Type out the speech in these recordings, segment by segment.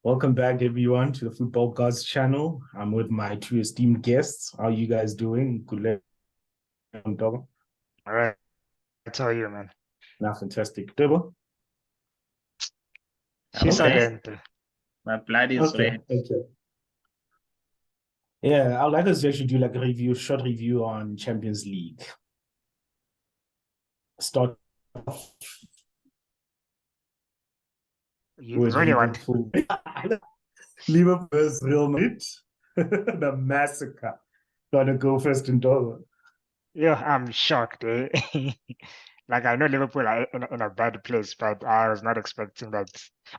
Welcome back, everyone, to the Football Gods channel. I'm with my two esteemed guests. How are you guys doing? Good. All right. How are you, man? Now, fantastic. Debo? I'm She's blessed. silent. My blood is Okay, red. okay. Yeah, I'd like us to actually do like a review, short review on Champions League. Start off It's with only one. Liverpool. Liverpool versus Real Madrid. The massacre. Gonna go first in Dover. Yeah, I'm shocked. Like I know Liverpool are in a bad place, but I was not expecting that.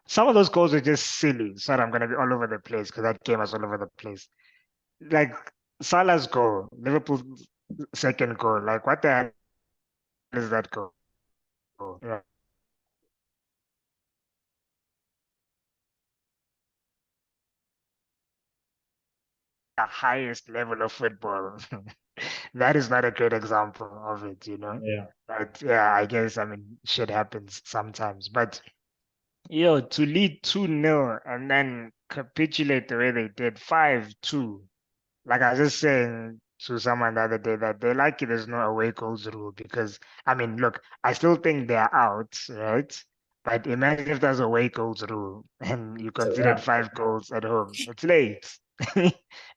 Some of those goals were just silly. So I'm gonna be all over the place because that game was all over the place. Like Salah's goal, Liverpool's second goal. Like what the hell is that goal? Yeah. The highest level of football. That is not a great example of it, you know. Yeah. But yeah, I guess I mean shit happens sometimes. But to lead 2-0 and then capitulate the way they did 5-2. Like I was just saying to someone the other day that they're lucky there's no away goals rule because I mean, look, I still think they're out, right? But imagine if there's a away goals rule and you So, considered yeah. 5 goals at home. It's late.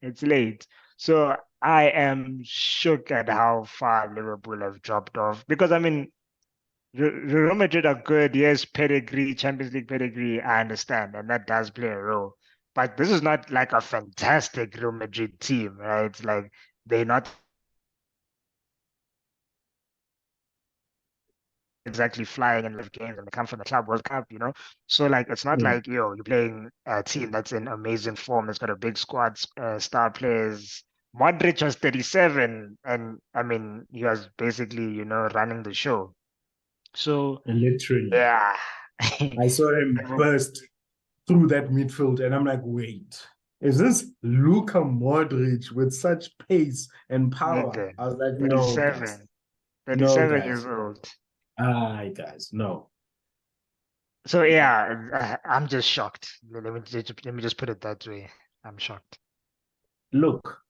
It's late. So I am shook at how far Liverpool have dropped off because I mean Real Madrid are good, yes, pedigree, Champions League pedigree, I understand, and that does play a role. But this is not like a fantastic Real Madrid team, right? It's like they're not exactly flying in live games and they come from the Club World Cup, you know? So like it's not Mm. like, you're playing a team that's in amazing form, that's got a big squad, star players. Modric was 37, and I mean, he was basically, running the show. So Literally. yeah. I saw him burst through that midfield, and I'm like, wait, is this Luka Modric with such pace and power? Nigga, I was like, no, guys. 37, No, 37 guys. years old. Guys, no. So yeah, I'm just shocked. Let me just put it that way. I'm shocked. Look,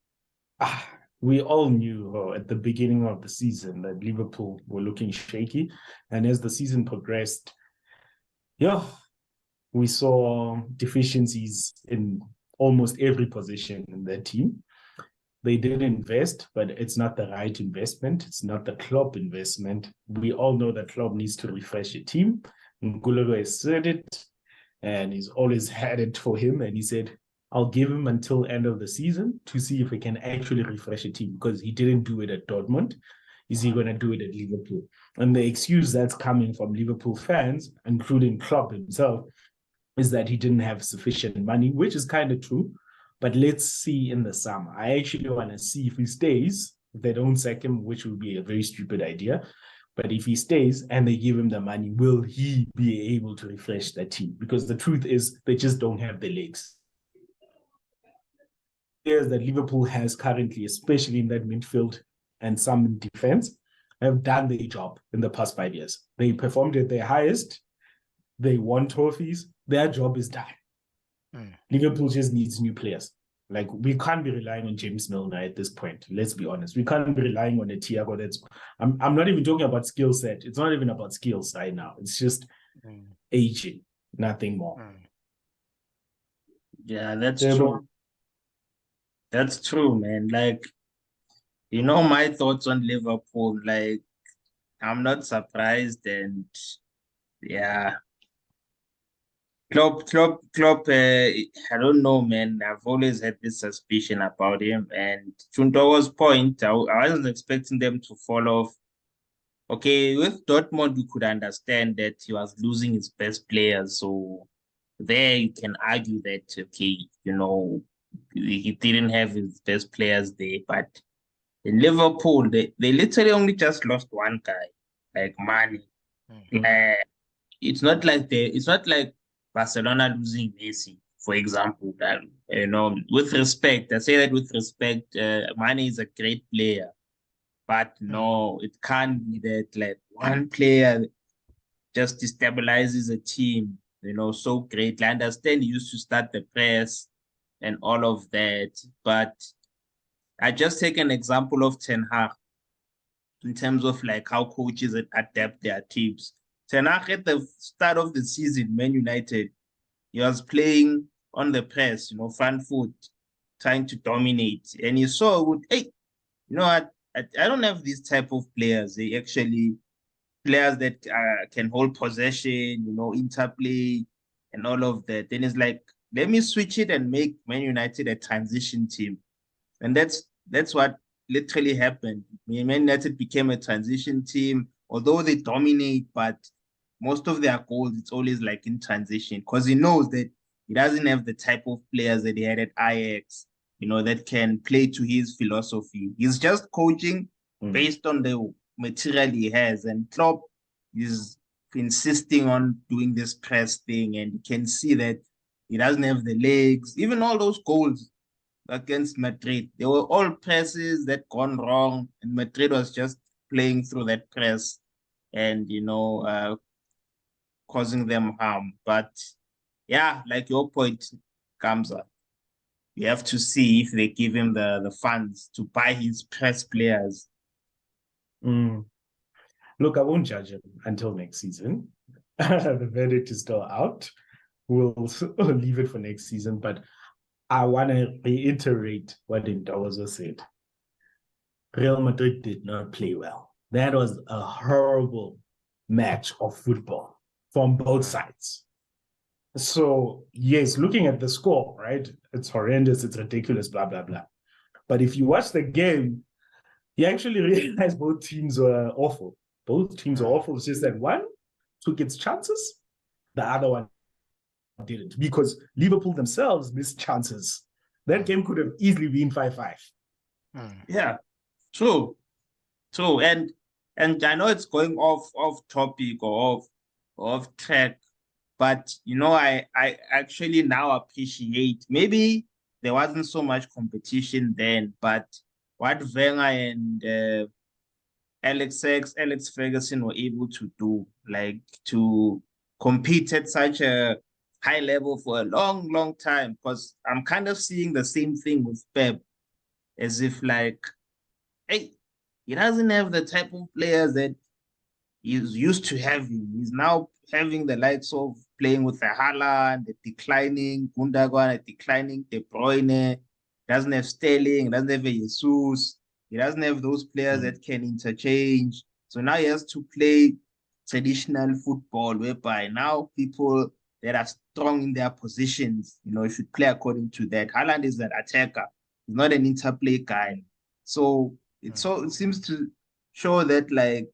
ah, we all knew at the beginning of the season that Liverpool were looking shaky. And as the season progressed, yeah, we saw deficiencies in almost every position in their team. They did invest, but it's not the right investment. It's not the club investment. We all know that club needs to refresh a team. Ngulego has said it, and he's always had it for him. And he said, I'll give him until end of the season to see if he can actually refresh a team because he didn't do it at Dortmund. Is he going to do it at Liverpool? And the excuse that's coming from Liverpool fans, including Klopp himself, is that he didn't have sufficient money, which is kind of true. But let's see in the summer. I actually want to see if he stays. If they don't sack him, which would be a very stupid idea. But if he stays and they give him the money, will he be able to refresh that team? Because the truth is, they just don't have the legs. Players that Liverpool has currently, especially in that midfield and some in defense, have done their job in the past 5 years. They performed at their highest. They won trophies. Their job is done. Liverpool just needs new players. Like we can't be relying on James Milner at this point. Let's be honest. We can't be relying on a Thiago. I'm not even talking about skill set. It's not even about skills right now. It's just aging, nothing more. Yeah, that's true. That's true, man. Like, my thoughts on Liverpool, like, I'm not surprised, and yeah. Klopp, I don't know, man. I've always had this suspicion about him. And to Ntogo's point, I wasn't expecting them to fall off. Okay, with Dortmund, we could understand that he was losing his best players. So there you can argue that, okay, he didn't have his best players there. But in Liverpool, they literally only just lost one guy, like Mane. It's not like Barcelona losing Messi, for example. That, with respect, I say that with respect, Mane is a great player, but no, it can't be that like one player just destabilizes a team. so great. I understand he used to start the press and all of that, but I just take an example of Ten Hag in terms of like how coaches adapt their teams. Ten Hag at the start of the season, Man United, he was playing on the press, front foot, trying to dominate. And you saw, hey, you know what? I don't have these type of players. They actually players that can hold possession, interplay and all of that. Then it's like, let me switch it and make Man United a transition team. And that's what literally happened. Man United became a transition team, although they dominate, but most of their goals, it's always like in transition because he knows that he doesn't have the type of players that he had at Ajax, that can play to his philosophy. He's just coaching based on the material he has. And Klopp is insisting on doing this press thing, and you can see that he doesn't have the legs. Even all those goals against Madrid, they were all presses that gone wrong, and Madrid was just playing through that press and causing them harm. But yeah, like your point comes up. You have to see if they give him the funds to buy his press players. Look, I won't judge him until next season. The verdict is still out. We'll leave it for next season. But I want to reiterate what Ntokozo said. Real Madrid did not play well. That was a horrible match of football from both sides. So, yes, looking at the score, right? It's horrendous, it's ridiculous, blah, blah, blah. But if you watch the game, you actually realize both teams were awful. Both teams were awful. It's just that one took its chances, the other one didn't, because Liverpool themselves missed chances. That game could have easily been 5-5. Yeah, true. And I know it's going off topic or off track, but I actually now appreciate, maybe there wasn't so much competition then, but what Wenger and Alex Ferguson were able to do, like to compete at such a high level for a long, long time. Because I'm kind of seeing the same thing with Pep, as if like, hey, he doesn't have the type of players that he's used to having. He's now having the likes of playing with the Haaland, the declining Gundogan, the declining De Bruyne. Doesn't have Sterling, doesn't have Jesus. He doesn't have those players that can interchange. So now he has to play traditional football, whereby now people that are strong in their positions, should play according to that. Haaland is an attacker. He's not an interplay guy. So it seems to show that like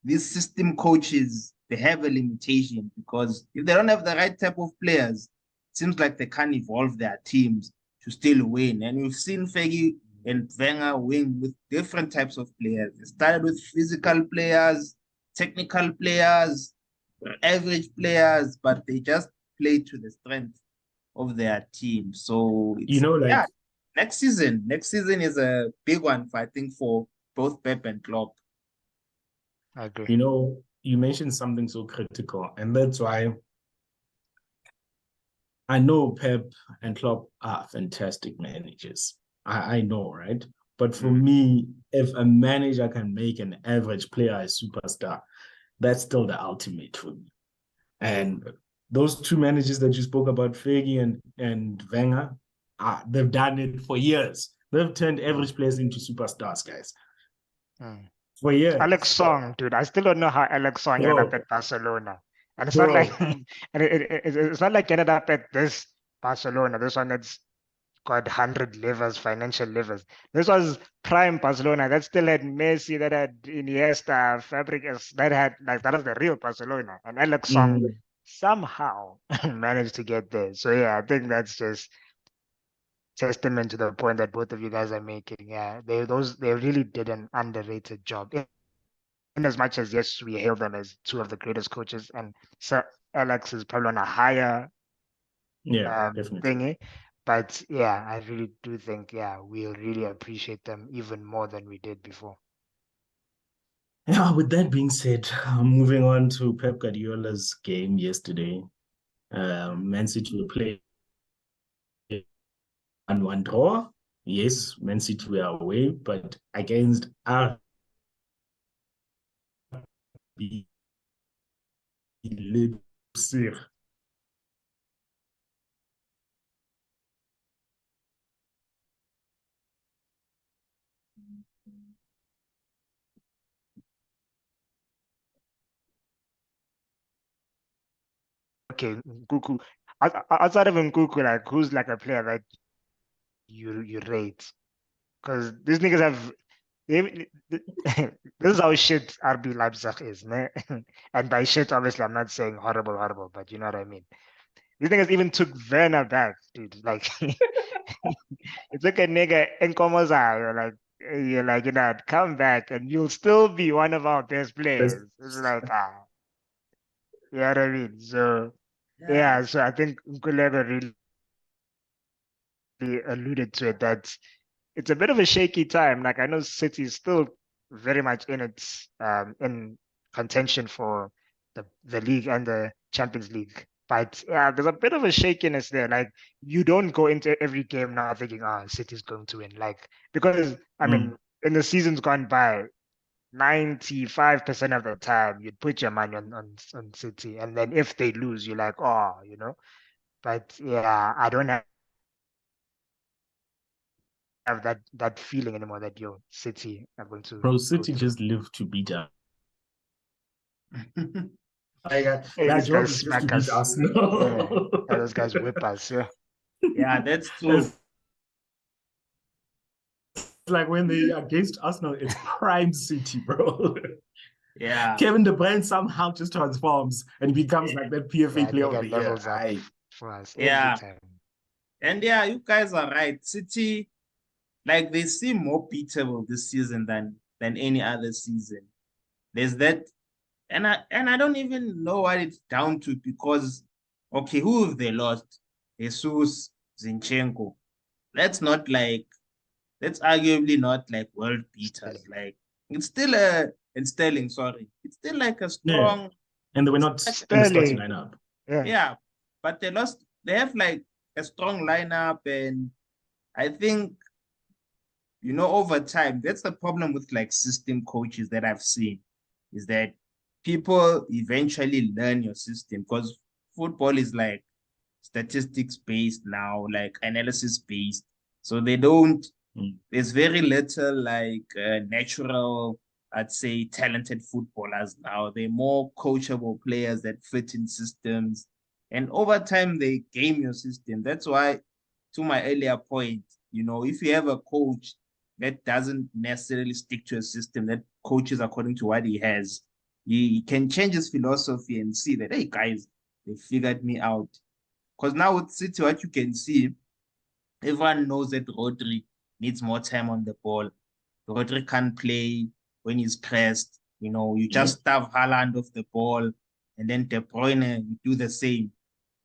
these system coaches, they have a limitation, because if they don't have the right type of players, it seems like they can't evolve their teams to still win. And we've seen Fergie and Wenger win with different types of players. They started with physical players, technical players, average players, but they just play to the strength of their team. So next season is a big one, I think, for both Pep and Klopp. I agree. You mentioned something so critical, and that's why I know Pep and Klopp are fantastic managers. I know, right? But for me, if a manager can make an average player a superstar, that's still the ultimate for me. And those two managers that you spoke about, Fergie and Wenger, they've done it for years. They've turned average players into superstars, guys. For years. Alex Song, dude. I still don't know how Alex Song ended up at Barcelona. And it's not like it's not like he ended up at this Barcelona. This one that's got 100 levers, financial levers. This was prime Barcelona that still had Messi, that had Iniesta, Fabregas, that was the real Barcelona. And Alex Song somehow managed to get there. So yeah, I think that's just testament to the point that both of you guys are making. Yeah, they really did an underrated job. In as much as, yes, we hail them as two of the greatest coaches, and Sir Alex is probably on a higher thingy. But yeah, I really do think, we'll really appreciate them even more than we did before. Yeah, with that being said, moving on to Pep Guardiola's game yesterday. Man City will play 1-1 draw. Yes, Man City were away, but against RB Leipzig. Okay, Nkuku. Outside of Nkuku, like who's like a player that you rate? Because these niggas have this is how shit RB Leipzig is, man. And by shit, obviously, I'm not saying horrible, horrible, but you know what I mean. These niggas even took Werner back, dude. Like, you took a nigga in Comoza, you're like, you know, come back and you'll still be one of our best players. It's like, you know what I mean? So, Yeah. yeah, so I think Nkulego really alluded to it that it's a bit of a shaky time. Like I know City is still very much in its in contention for the league and the Champions League. But yeah, there's a bit of a shakiness there. Like you don't go into every game now thinking, oh, City's going to win. Like because I mean, in the seasons gone by, 95% of the time you'd put your money on City. And then if they lose, you're like, oh, you know. But yeah, I don't have that feeling anymore that your City are going to Bro, go City through. just live to beat us. Hey, Their these job guys is just to smack beat us. Yeah, Arsenal. and those guys whip us. Yeah, Yeah, that's true. It's like when they are against Arsenal, it's prime City, bro. Yeah. Kevin De Bruyne somehow just transforms and he becomes like that PFA yeah, player of nigga the year. levels up for us every Yeah. time. And yeah, you guys are right. City, like they seem more beatable this season than any other season. There's that, and I don't even know what it's down to because okay, who have they lost? Jesus, Zinchenko. That's not like that's arguably not like world beaters. Like it's still a and Sterling, sorry. It's still like a Yeah. strong, And they were not in the starting Sterling. lineup. Yeah, yeah, but they have like a strong lineup, and I think over time, that's the problem with like system coaches that I've seen is that people eventually learn your system because football is like statistics based now, like analysis based. So they don't, there's very little like natural, I'd say, talented footballers now. They're more coachable players that fit in systems. And over time, they game your system. That's why, to my earlier point, if you have a coach that doesn't necessarily stick to a system that coaches according to what he has, he can change his philosophy and see that, hey, guys, they figured me out. Because now with City, what you can see, everyone knows that Rodri needs more time on the ball. Rodri can't play when he's pressed. You just stuff Haaland off the ball, and then De Bruyne, you do the same.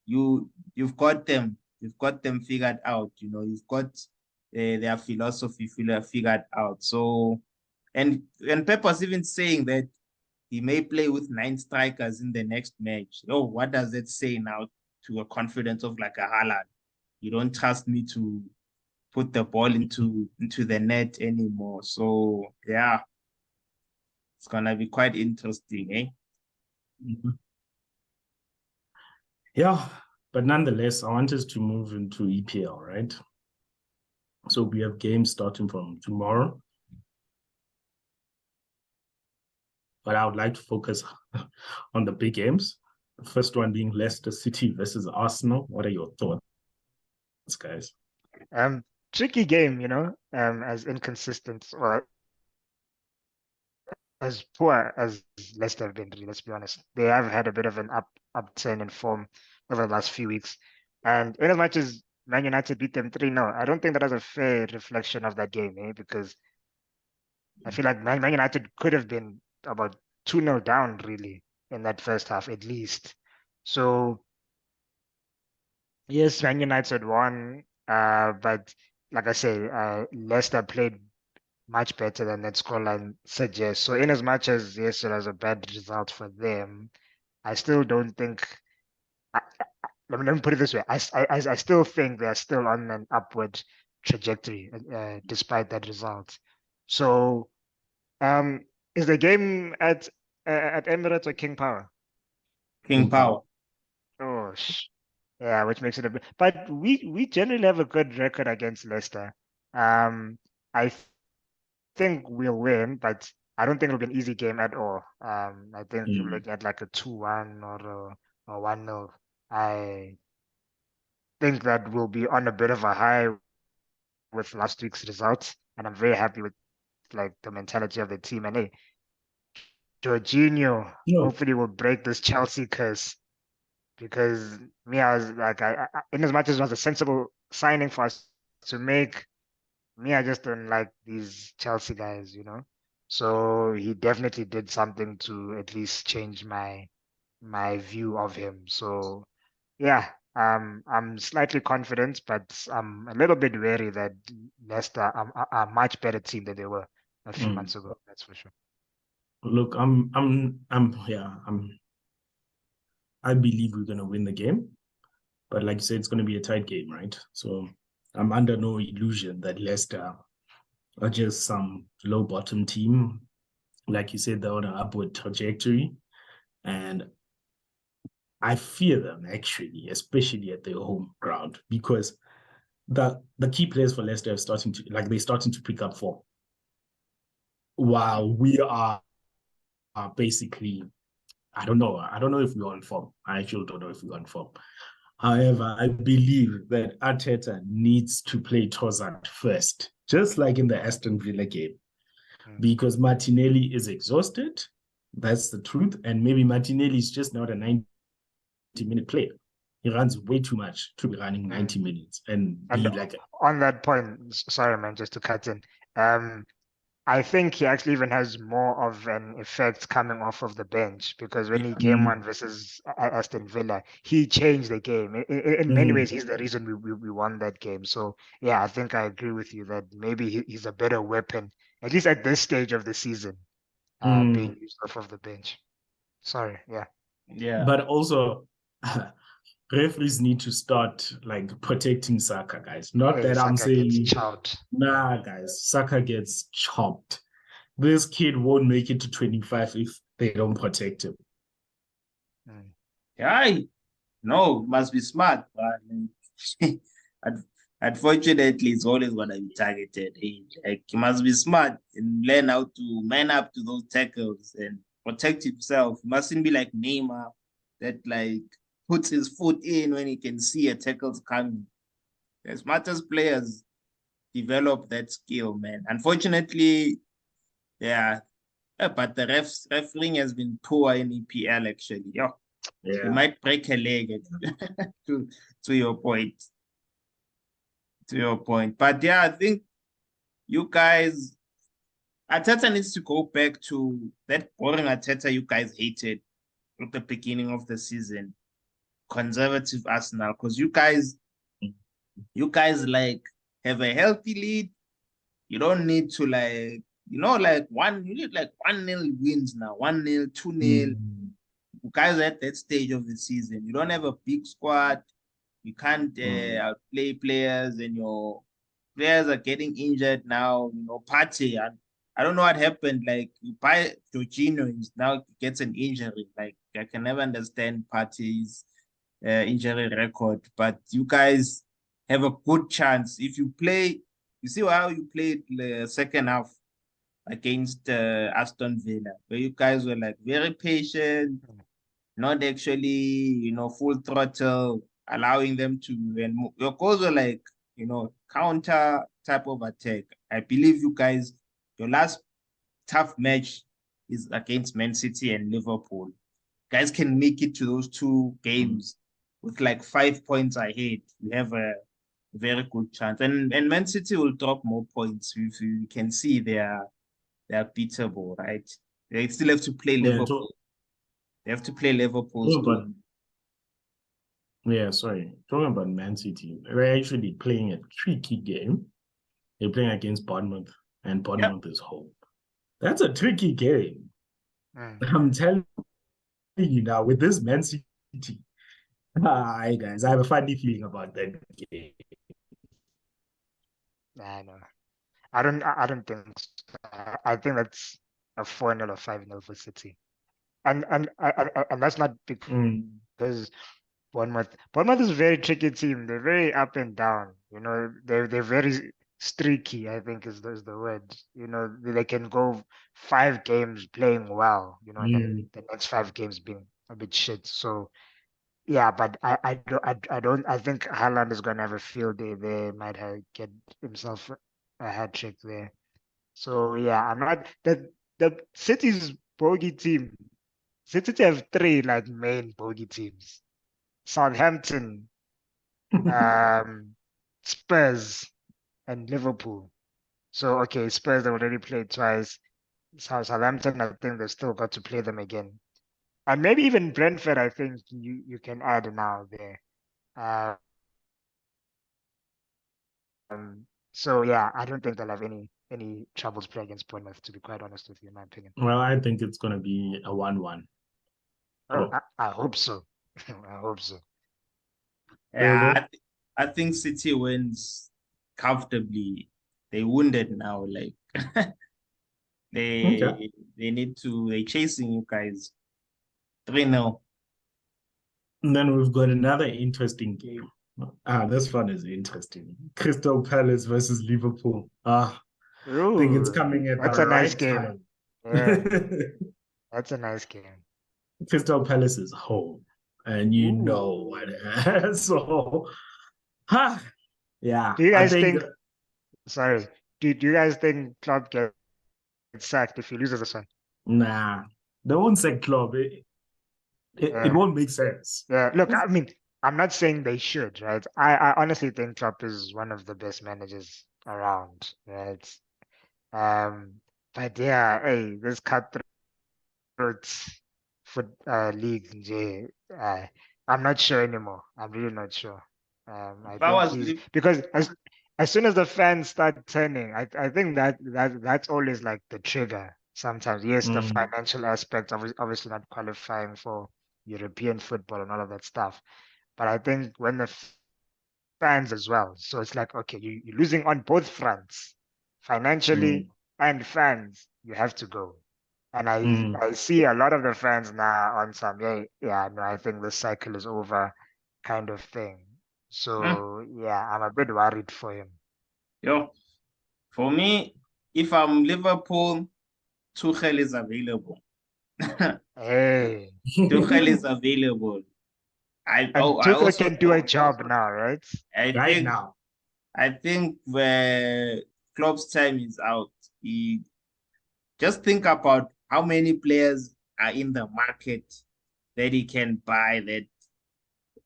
You've got them. You've got them figured out. You've got their philosophy figured out. So, and Pep was even saying that he may play with 9 strikers in the next match. Oh, what does that say now to a confidence of like a Haaland? You don't trust me to put the ball into the net anymore. So yeah, it's gonna be quite interesting, eh? Mhm. Yeah, but nonetheless, I want us to move into EPL, right? So we have games starting from tomorrow. But I would like to focus on the big games. The first one being Leicester City versus Arsenal. What are your thoughts, guys? Tricky game, as inconsistent or as poor as Leicester have been. Let's be honest, they have had a bit of an upturn in form over the last few weeks, and in as much as Man United beat them 3-0, I don't think that is a fair reflection of that game, because I feel like Man United could have been about 2-0 down really in that first half at least. So yes, Man United won, but like I say, Leicester played much better than that scoreline suggests. So in as much as yes, it was a bad result for them, I still don't think. I, let me put it this way. I still think they're still on an upward trajectory despite that result. So, is the game at Emirates or King Power? King Power. Oh, yeah, which makes it a bit. But we generally have a good record against Leicester. I think we'll win, but I don't think it'll be an easy game at all. I think we'll look at like a 2-1 or a 1-0. I think that we'll be on a bit of a high with last week's results, and I'm very happy with like the mentality of the team. And hey, Jorginho hopefully will break this Chelsea curse, because me, I was like, in as much as it was a sensible signing for us to make, me, I just don't like these Chelsea guys, you know. So he definitely did something to at least change my view of him. So yeah, I'm slightly confident, but I'm a little bit wary that Leicester are a much better team than they were a few months ago. That's for sure. Look, I believe we're gonna win the game, but like you said, it's gonna be a tight game, right? So I'm under no illusion that Leicester are just some low bottom team. Like you said, they're on an upward trajectory, and I fear them actually, especially at their home ground, because the key players for Leicester are starting to pick up form, while we are basically, I don't know if we're on form. I actually don't know if we're on form. However, I believe that Arteta needs to play Trossard first, just like in the Aston Villa game, because Martinelli is exhausted. That's the truth. And maybe Martinelli is just not a 90-minute player. He runs way too much to be running 90 minutes and be like... On that point, sorry, man, just to cut in. I think he actually even has more of an effect coming off of the bench, because when he came on versus Aston Villa, he changed the game. In many ways, he's the reason we won that game. So yeah, I think I agree with you that maybe he's a better weapon, at least at this stage of the season, being used off of the bench. Sorry, yeah. Yeah. But also, referees need to start like protecting Saka, guys. Not that I'm saying, nah, guys, Saka gets chopped. This kid won't make it to 25 if they don't protect him. Yeah, no, must be smart, but unfortunately, it's always gonna be targeted. Like, he must be smart and learn how to man up to those tackles and protect himself. He mustn't be like Neymar, that like puts his foot in when he can see a tackle's coming. The smartest players develop that skill, man. Unfortunately, yeah, but the refereeing has been poor in EPL actually. Yeah. He might break a leg to your point. To your point. But yeah, I think you guys, Arteta needs to go back to that boring Arteta you guys hated at the beginning of the season. Conservative Arsenal. Because you guys like have a healthy lead. You don't need to like, you need like 1-0 wins now. 1-0, 2-0. You guys are at that stage of the season. You don't have a big squad. You can't outplay players, and your players are getting injured now. Partey, I don't know what happened. Like, you buy Jorginho, now gets an injury. Like, I can never understand Partey's injury record. But you guys have a good chance if you play. You see how you played the second half against Aston Villa, where you guys were like very patient, not actually, full throttle, allowing them to, and your goals were like, counter type of attack. I believe you guys, your last tough match is against Man City and Liverpool. Guys can make it to those two games with like 5 points ahead. You have a very good chance. And Man City will drop more points. If you can see they're beatable, right? They still have to play Liverpool. They have to play Liverpool. Talking about Man City, we're actually playing a tricky game. They're playing against Bournemouth, and Bournemouth is home. That's a tricky game. I'm telling you now, with this Man City, Hi guys, I have a funny feeling about that game. Nah, no. I don't think so. I think that's a 4-0 or 5-0 for City. And that's not Mm. because Bournemouth is a very tricky team. They're very up and down. You know, they're very streaky, I think is the word. You know, they can go 5 games playing well, you know, and then Mm. the next 5 games being a bit shit. So yeah, but I think Haaland is gonna have a field day there, might have get himself a hat trick there. So yeah, I'm not the City's bogey team. City have three like main bogey teams. Southampton, um, Spurs, and Liverpool. So okay, Spurs have already played twice. Southampton, I think they've still got to play them again. And maybe even Brentford, I think you can add now there. So yeah, I don't think they'll have any troubles playing against Bournemouth, to be quite honest with you, in my opinion. Well, I think it's gonna be a 1-1 Oh, draw. I hope so. I hope so. Yeah, I think City wins comfortably. They wounded now, like Okay. they're chasing you guys. 3-0. And then we've got another interesting game. This one is interesting. Crystal Palace versus Liverpool. I think it's Ooh, coming at the that's a nice right game. time. Yeah, that's a nice game. Crystal Palace is home, and you know Ooh. what. So, yeah, Do you I guys think think, sorry, do you guys think Klopp gets sacked if he loses this one? nah, they won't say club. It Yeah. won't make sense. Yeah. Look, I mean, I'm not saying they should, right? I honestly think Klopp is one of the best managers around, right? Um, but yeah, hey, this cutthroat foot league, nje, I'm not sure anymore. I'm really not sure. I If I think was he's Liv- because as soon as the fans start turning, I think that's always like the trigger. Sometimes, yes, the Mm, financial aspect, obviously not qualifying for European football and all of that stuff. But I think when the fans as well, so it's like okay, you're losing on both fronts, mm, financially and fans. You have to go. And mm. I see a lot of the fans now on some, yeah, no, I think the cycle is over kind of thing. Hmm, So yeah, I'm a bit worried for him. yo, for me, if I'm Liverpool, Tuchel is available. Hey, Tuchel is available. and I Tuchel also can do a job now, right? I Right think now. I think the Klopp's time is out. He just think about how many players are in the market that he can buy that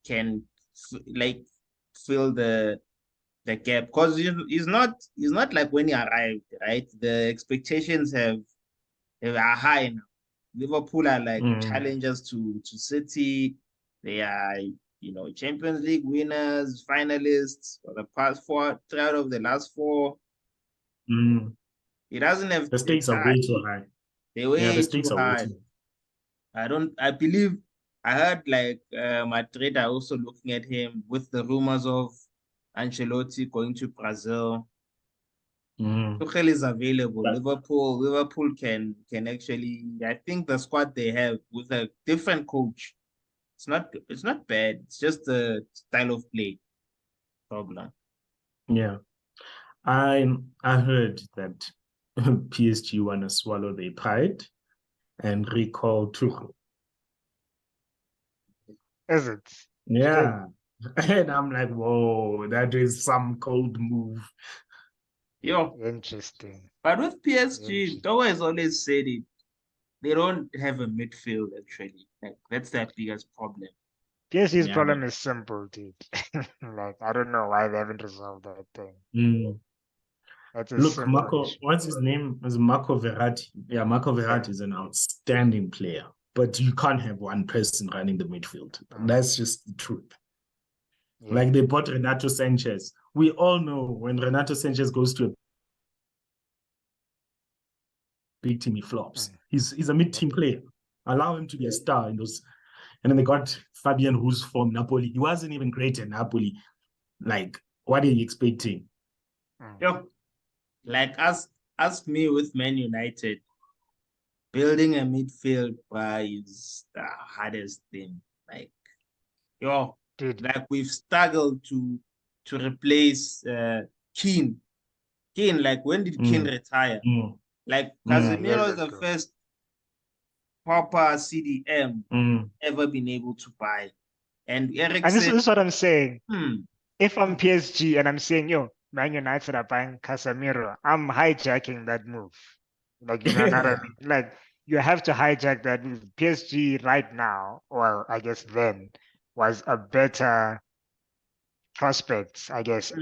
can like fill the gap because he's not like when he arrived, right? The expectations are high now. Liverpool are like Mm, challengers to City. They are, Champions League winners, finalists for the past three out of the last four. mm. He doesn't have The a stakes are way too tie. high. They're Yeah, the way stakes too are way high. too I believe I heard like Madrid are also looking at him with the rumors of Ancelotti going to Brazil. high. Mm. Tuchel is available. But Liverpool can actually. I think the squad they have with a different coach, it's not bad. It's just the style of play problem. yeah, I heard that PSG want to swallow their pride and recall Tuchel. Is it? Shit. Yeah. And I'm like, whoa, that is some cold move. Yo, Interesting. but with PSG, Interesting. Togo has always said it. They don't have a midfield actually. Like that's their biggest problem. PSG's Yeah. problem is simple, dude. Like I don't know why they haven't resolved that thing. Mm. That's a Look, simple Marco, issue. what's his name? Is Marco Verratti. Yeah, Marco Yeah. Verratti is an outstanding player, but you can't have one person running the midfield. Mm. That's just the truth. Yeah. Like they bought Renato Sanchez. We all know when Renato Sanchez goes to a big team, he flops. Mm. He's a mid-team player. Allow him to be a star in those And then they got Fabian Ruiz from Napoli. He wasn't even great at Napoli. Like, what are you expecting? Yo, like ask me with Man United, building a midfield is the hardest thing. Like, yo, Dude. like we've struggled to replace Keane. Keane, like when did Keane retire? Like Casemiro is the first proper CDM ever been able to buy. And Eric and this said, is what I'm saying. If I'm PSG and I'm saying, yo, Man United are buying Casemiro, I'm hijacking that move. Like, you know what I mean? Like, you have to hijack that move. PSG right now, well, I guess then, was a better prospect, I guess,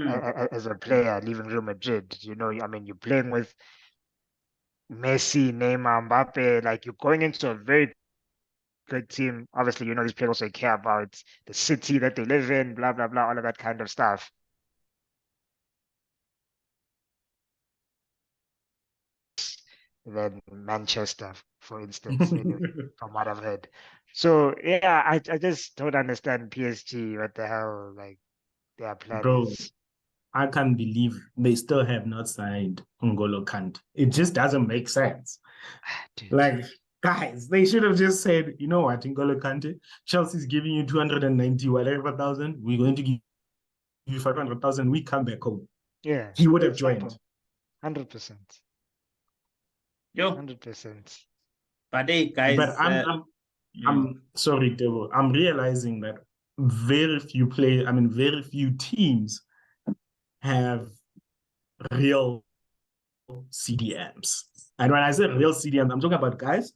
as a player leaving Real Madrid. You know, I mean, you're playing with Messi, Neymar, Mbappe, like you're going into a very good team. Obviously, you know, these players also care about the city that they live in, blah, blah, blah, all of that kind of stuff. Than Manchester, for instance, from what I've heard. So yeah, I just don't understand PSG. What the hell, like their plan Bro, is. I can't believe they still have not signed N'Golo Kante. It just doesn't make sense. Dude. Like, guys, they should have just said, you know what, N'Golo Kante, Chelsea's giving you 290 whatever thousand. We're going to give you 500,000. We come back home. Yeah, he would have joined. 100%. Yo, 100%. But hey, guys, but I'm sorry, Debo. I'm realizing that very few teams have real CDMs. And when I say real CDMs, I'm talking about guys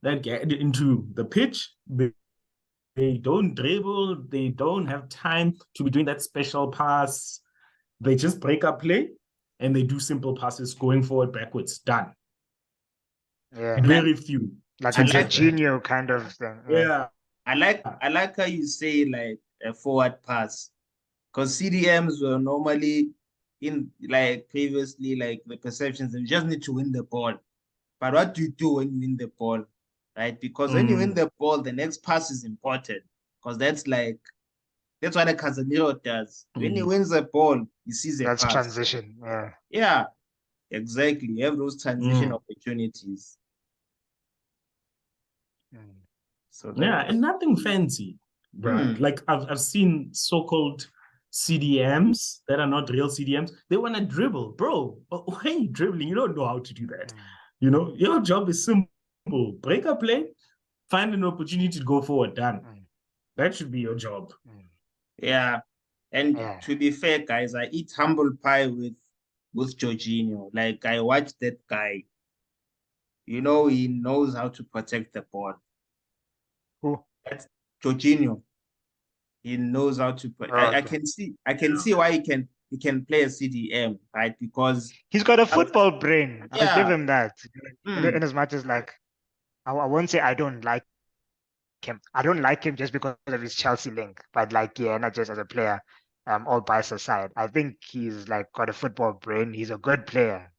that get into the pitch. They don't dribble. They don't have time to be doing that special pass. They just break up play and they do simple passes going forward, backwards, done. Yeah, very few. Like a Jorginho kind of thing. Yeah. I like how you say like a forward pass, because CDMs were normally in like previously like the perceptions you just need to win the ball. But what do you do when you win the ball, right? Because when you win the ball, the next pass is important, because that's what a Casemiro does. When he wins the ball, he sees a pass. That's transition. Yeah, exactly. You have those transition opportunities. So and nothing fancy, bro. Like I've seen so-called CDMs that are not real CDMs. They want to dribble, bro. Why are you dribbling? You don't know how to do that. You know, your job is simple: break a play, find an opportunity to go forward. Done. That should be your job. Yeah, and to be fair, guys, I eat humble pie with Jorginho. Like I watch that guy. You know, he knows how to protect the ball. Who? That's Jorginho. He knows how to. I can see why he can play a CDM, right? Because he's got a football brain. Yeah. I'll give him that. In as much as like, I won't say I don't like him. I don't like him just because of his Chelsea link, but like, yeah, not just as a player. All bias aside, I think he's like got a football brain. He's a good player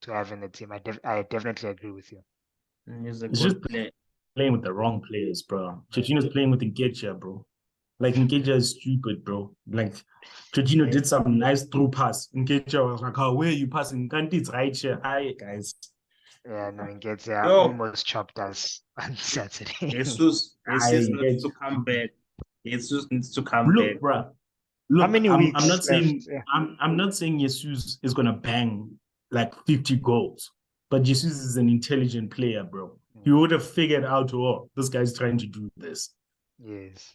to have in the team. I definitely agree with you. He's a good player. Playing with the wrong players, bro. Jorginho's playing with Nketiah, bro. Like, Nketiah is stupid, bro. Like, Jorginho did some nice through pass. Nketiah was like, oh, where are you passing? Kante, it's right here. Hi, guys. Yeah, no, Nketiah almost chopped us on Saturday. Jesus needs to come back. Jesus needs to come back. Look, bro. Look, how many weeks I'm not saying left? I'm not saying Jesus is gonna bang like 50 goals, but Jesus is an intelligent player, bro. He would have figured out, oh, this guy's trying to do this. Yes.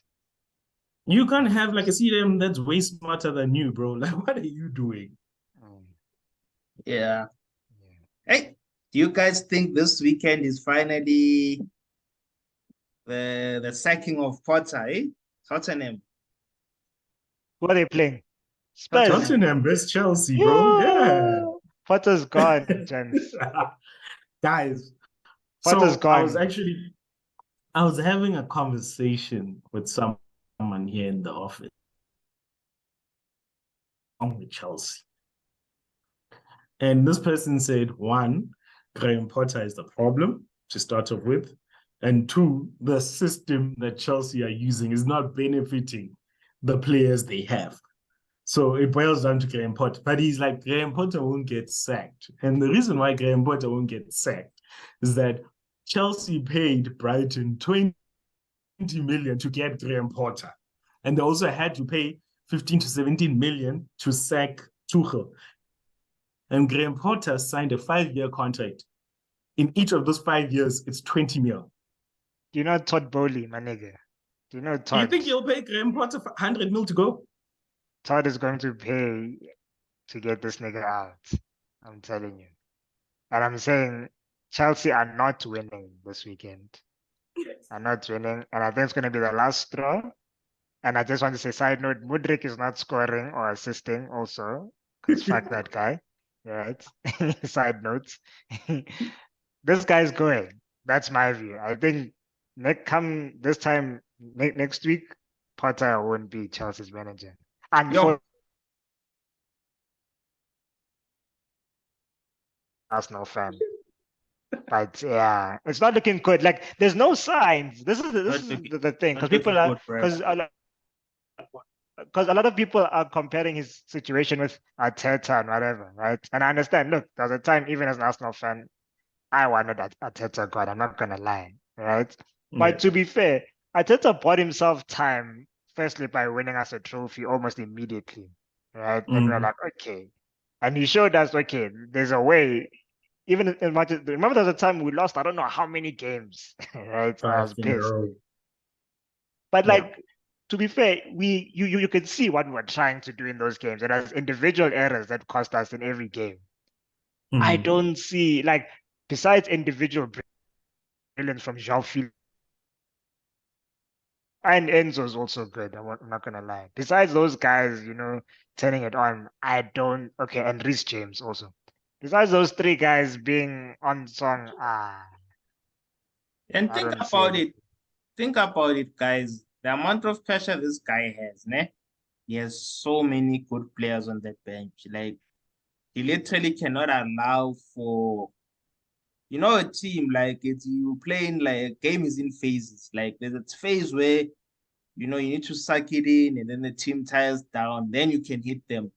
You can't have like a CDM that's way smarter than you, bro. Like, what are you doing? Yeah. Hey, do you guys think this weekend is finally the sacking of Potter, eh? Tottenham. Who are they playing? Spurs. Tottenham, best Chelsea, bro. Yeah. Potter's gone, gents. Guys, Potter's so gone. I was having a conversation with someone here in the office with Chelsea. And this person said, one, Graham Potter is the problem to start off with. And two, the system that Chelsea are using is not benefiting the players they have. So it boils down to Graham Potter. But he's like, Graham Potter won't get sacked. And the reason why Graham Potter won't get sacked is that Chelsea paid Brighton 20 million to get Graham Potter. And they also had to pay 15 to 17 million to sack Tuchel. And Graham Potter signed a 5-year contract. In each of those 5 years, it's 20 mil. Do you know Todd Bowley, my nigga? Do you know Todd? Do you think he'll pay Graham Potter for 100 mil to go? Todd is going to pay to get this nigga out. I'm telling you. And I'm saying Chelsea are not winning this weekend. Are not winning. And I think it's going to be the last straw. And I just want to say, side note, Mudryk is not scoring or assisting also. Because fuck that guy. Right? Side notes. This guy's going. That's my view. I think next week, Potter won't be Chelsea's manager. And Arsenal fan. But yeah, it's not looking good. Like there's no signs. This is the thing because people are because a lot of people are comparing his situation with Arteta and whatever, right? And I understand. Look, there was a time even as an Arsenal fan, I wanted Arteta God. I'm not gonna lie, right? But to be fair, Arteta bought himself time. Firstly, by winning us a trophy almost immediately, right? And we're like, okay. And he showed us, okay, there's a way. Even in much, remember there was a time we lost, I don't know how many games, right? I was pissed. But like, to be fair, you can see what we were trying to do in those games. And as individual errors that cost us in every game. I don't see, like, besides individual brilliance from João Felix, and Enzo's also good. I'm not gonna lie. Besides those guys, turning it on, okay, and Reece James also. Besides those three guys being on song, And think about it, guys. The amount of pressure this guy has, ne? He has so many good players on the bench. Like, he literally cannot allow for, a team like you playing like a game is in phases. Like, there's a phase where you need to suck it in, and then the team tires down, then you can hit them.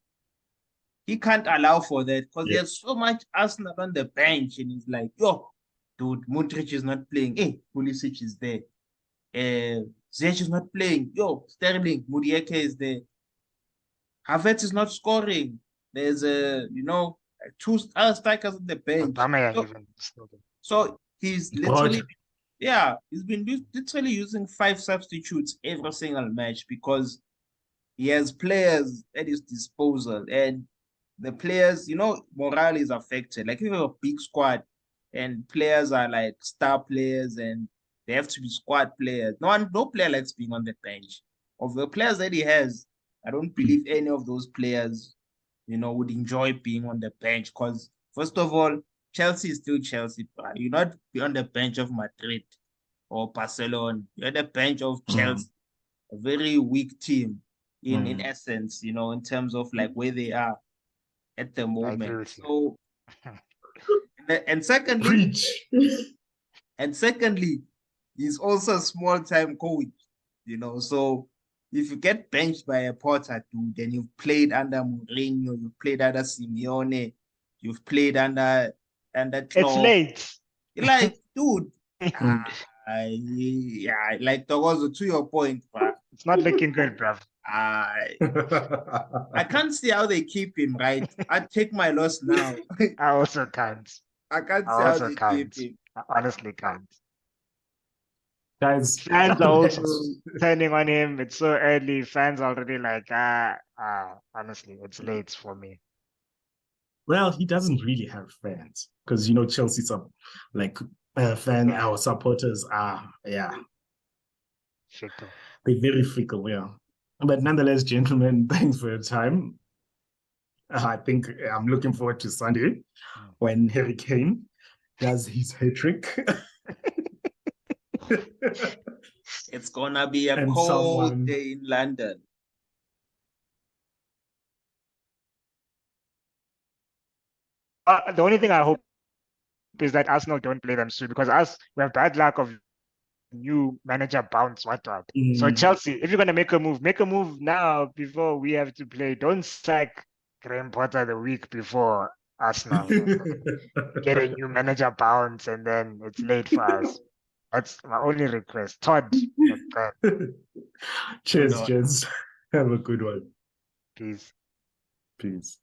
He can't allow for that because there's so much Arsenal on the bench, and he's like, yo, dude, Mudryk is not playing. Hey, Pulisic is there. Ziyech is not playing. Yo, Sterling, Mudieke is there. Havertz is not scoring. There's two other strikers on the bench. So he's literally, he's been literally using 5 substitutes every single match because he has players at his disposal, and the players, morale is affected. Like if you have a big squad and players are like star players and they have to be squad players. No player likes being on the bench. Of the players that he has, I don't believe any of those players, would enjoy being on the bench because, first of all, Chelsea is still Chelsea. But you're not on the bench of Madrid or Barcelona. You're on the bench of Chelsea, a very weak team in essence, in terms of like where they are at the moment. So, and secondly, he's also a small-time coach, So if you get benched by a Potter, dude, then you've played under Mourinho, you've played under Simeone, you've played under Klopp. It's late. Like, dude, like Togozo, to your point, bro. It's not looking good, bro. I can't see how they keep him, right? I take my loss now. I also can't. I can't see how they keep him. I honestly can't. Guys, fans are also turning on him. It's so early. Fans are already like, honestly, it's late for me. Well, he doesn't really have fans because Chelsea's like our supporters are fickle. They're very fickle, But nonetheless, gentlemen, thanks for your time. I think I'm looking forward to Sunday when Harry Kane does his hat-trick. It's gonna be a cold day in London. The only thing I hope is that Arsenal don't play them soon because we have bad luck of new manager bounce, what. So Mm. Chelsea, if you're gonna make a move now before we have to play. Don't sack Graham Potter the week before Arsenal. Get a new manager bounce and then it's late for us. That's my only request. Todd, Cheers, gents. Have a good one. peace. Peace.